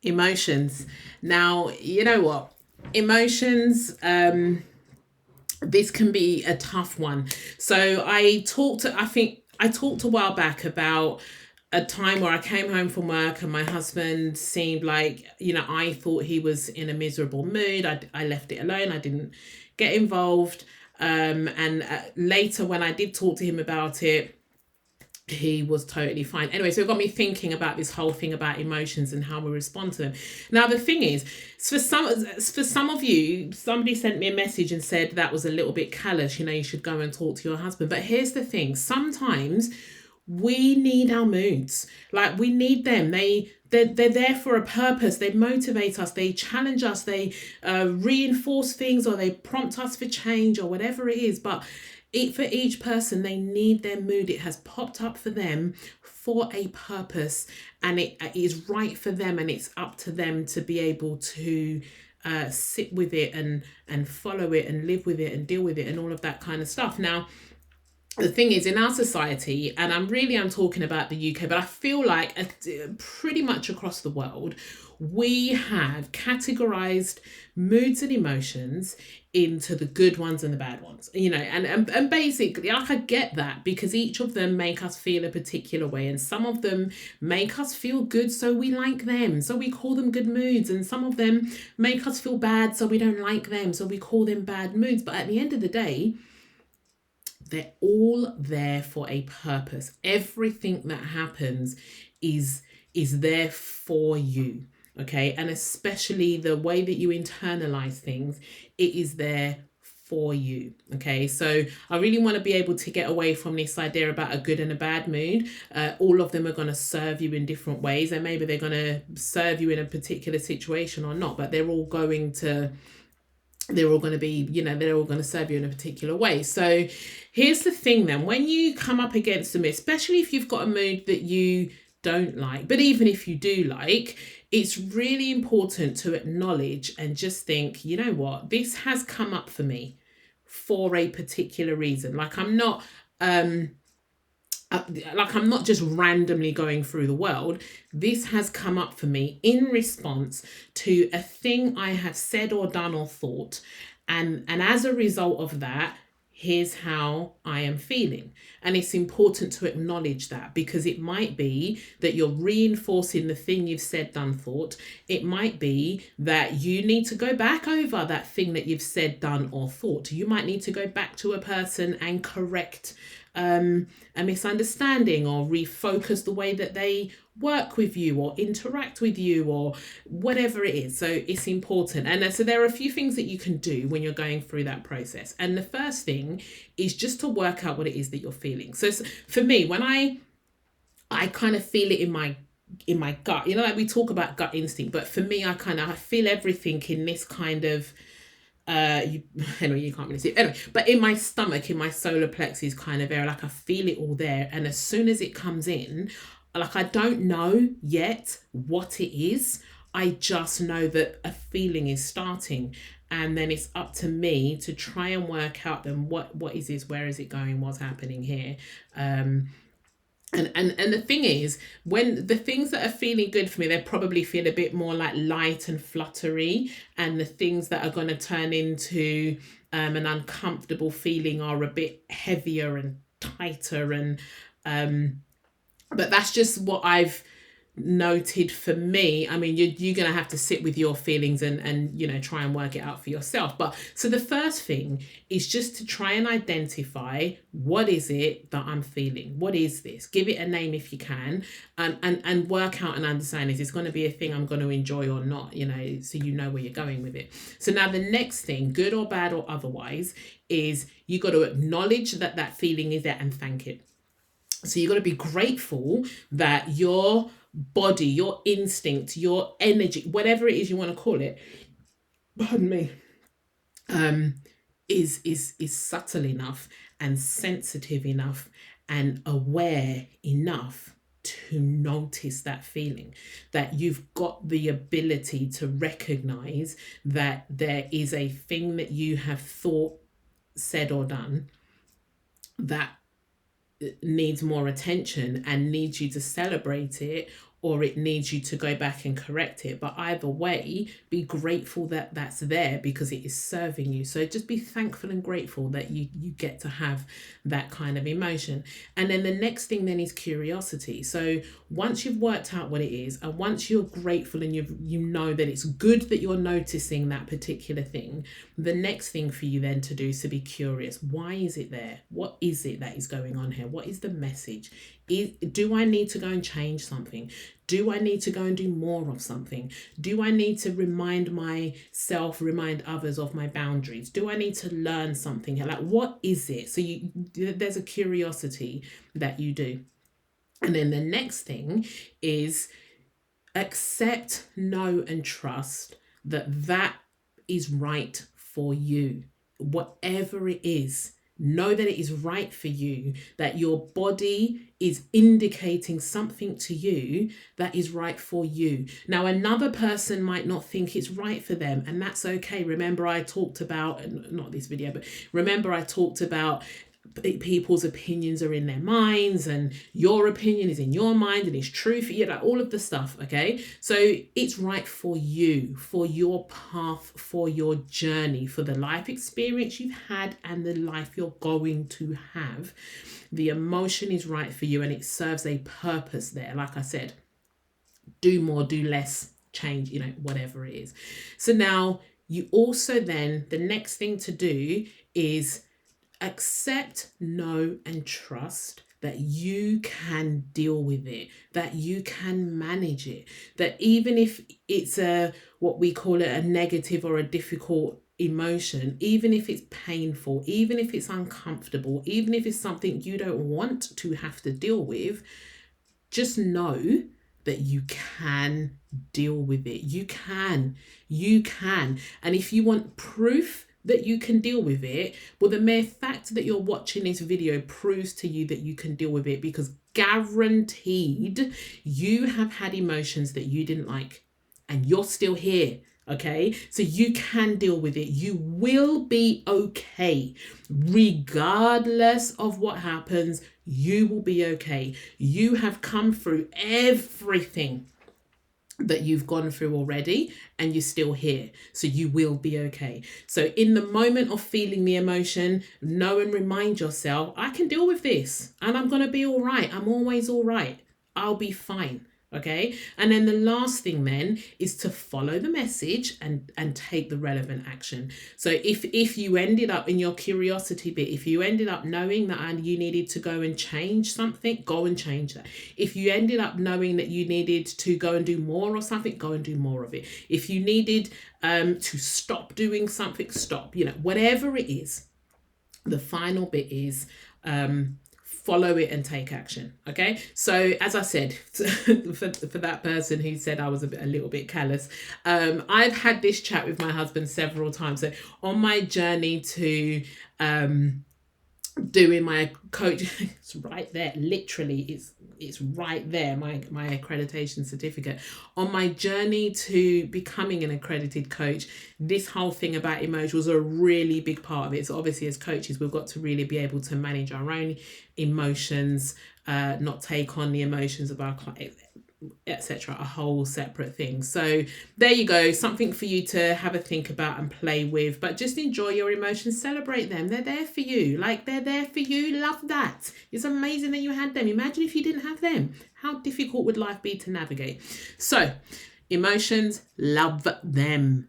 Emotions. Now, you know what? Emotions, this can be a tough one. So I think I talked a while back about a time where I came home from work and my husband seemed like, I thought he was in a miserable mood. I left it alone. I didn't get involved. And later, when I did talk to him about it, he was totally fine. Anyway, so it got me thinking about this whole thing about emotions and how we respond to them. Now, the thing is, for some of you, somebody sent me a message and said that was a little bit callous. You should go and talk to your husband. But here's the thing: sometimes we need our moods. Like, we need them. They're there for a purpose. They motivate us, they challenge us, they reinforce things, or they prompt us for change, or whatever it is. But for each person, they need their mood. It has popped up for them for a purpose, and it is right for them, and it's up to them to be able to sit with it and follow it and live with it and deal with it and all of that kind of stuff. Now, the thing is, in our society, and I'm talking about the UK, but I feel like pretty much across the world, we have categorized moods and emotions into the good ones and the bad ones. And basically, I get that, because each of them make us feel a particular way, and some of them make us feel good, so we like them, so we call them good moods, and some of them make us feel bad, so we don't like them, so we call them bad moods. But at the end of the day, they're all there for a purpose. Everything that happens is there for you. Okay. And especially the way that you internalize things, it is there for you. Okay. So I really want to be able to get away from this idea about a good and a bad mood. All of them are going to serve you in different ways, and maybe they're going to serve you in a particular situation or not, but they're all going to be, they're all going to serve you in a particular way. So here's the thing then: when you come up against them, especially if you've got a mood that you don't like, but even if you do like, it's really important to acknowledge and just think, you know what, this has come up for me for a particular reason. I'm not just randomly going through the world. This has come up for me in response to a thing I have said or done or thought. And as a result of that, here's how I am feeling. And it's important to acknowledge that, because it might be that you're reinforcing the thing you've said, done, thought. It might be that you need to go back over that thing that you've said, done, or thought. You might need to go back to a person and correct a misunderstanding, or refocus the way that they work with you or interact with you, or whatever it is. So it's important. And so there are a few things that you can do when you're going through that process. And the first thing is just to work out what it is that you're feeling. So for me, when I kind of feel it in my gut, like we talk about gut instinct, but for me, I feel everything in this kind of anyway, you can't really see it anyway, but in my stomach, in my solar plexus kind of area, like I feel it all there. And as soon as it comes in, like, I don't know yet what it is, I just know that a feeling is starting, and then it's up to me to try and work out then what is this, where is it going, what's happening here. And the thing is, when the things that are feeling good for me, they probably feel a bit more like light and fluttery, and the things that are going to turn into an uncomfortable feeling are a bit heavier and tighter. And but that's just what I've noted for me. I mean, you're going to have to sit with your feelings and try and work it out for yourself. But so the first thing is just to try and identify, what is it that I'm feeling? What is this? Give it a name if you can, and work out and understand, is this going to be a thing I'm going to enjoy or not, so you know where you're going with it. So now the next thing, good or bad or otherwise, is you got to acknowledge that feeling is there and thank it. So you've got to be grateful that your body, your instinct, your energy, whatever it is you want to call it, pardon me, is subtle enough and sensitive enough and aware enough to notice that feeling, that you've got the ability to recognize that there is a thing that you have thought, said, or done that needs more attention and needs you to celebrate it or it needs you to go back and correct it. But either way, be grateful that that's there because it is serving you. So just be thankful and grateful that you get to have that kind of emotion. And then the next thing then is curiosity. So once you've worked out what it is, and once you're grateful and you know that it's good that you're noticing that particular thing, the next thing for you then to do is to be curious. Why is it there? What is it that is going on here? What is the message? Do I need to go and change something? Do I need to go and do more of something? Do I need to remind myself, remind others of my boundaries? Do I need to learn something? Like, what is it? So there's a curiosity that you do. And then the next thing is accept, know, and trust that is right for you. Whatever it is, know that it is right for you, that your body is indicating something to you that is right for you. Now, another person might not think it's right for them, and that's okay. Remember, I talked about, not this video, but remember I talked about people's opinions are in their minds and your opinion is in your mind and it's true for you, like all of the stuff. Okay, so it's right for you, for your path, for your journey, for the life experience you've had and the life you're going to have. The emotion is right for you and it serves a purpose there. Like I said, do more, do less, change, whatever it is. So now you also then, the next thing to do is accept, know, and trust that you can deal with it, that you can manage it, that even if it's what we call it, a negative or a difficult emotion, even if it's painful, even if it's uncomfortable, even if it's something you don't want to have to deal with, just know that you can deal with it. You can. And if you want proof that you can deal with it, well, the mere fact that you're watching this video proves to you that you can deal with it, because guaranteed you have had emotions that you didn't like and you're still here. Okay, so you can deal with it. You will be okay. Regardless of what happens, you will be okay. You have come through everything that you've gone through already and you're still here, so you will be okay. So in the moment of feeling the emotion, know and remind yourself, I can deal with this and I'm going to be all right. I'm always all right. I'll be fine. Okay, and then the last thing then is to follow the message and take the relevant action. So if you ended up in your curiosity bit, if you ended up knowing that you needed to go and change something, go and change that. If you ended up knowing that you needed to go and do more of something, go and do more of it. If you needed to stop doing something, stop. Whatever it is, the final bit is follow it and take action. Okay, so as I said, for that person who said I was a little bit callous, I've had this chat with my husband several times. So on my journey to doing my coach, it's right there, literally it's right there, my accreditation certificate. On my journey to becoming an accredited coach, this whole thing about emotion was a really big part of it. So obviously as coaches, we've got to really be able to manage our own emotions, not take on the emotions of our clients, etc., a whole separate thing. So there you go, something for you to have a think about and play with. But just enjoy your emotions, celebrate them. They're there for you. They're there for you. Love that. It's amazing that you had them. Imagine if you didn't have them. How difficult would life be to navigate? So emotions, love them.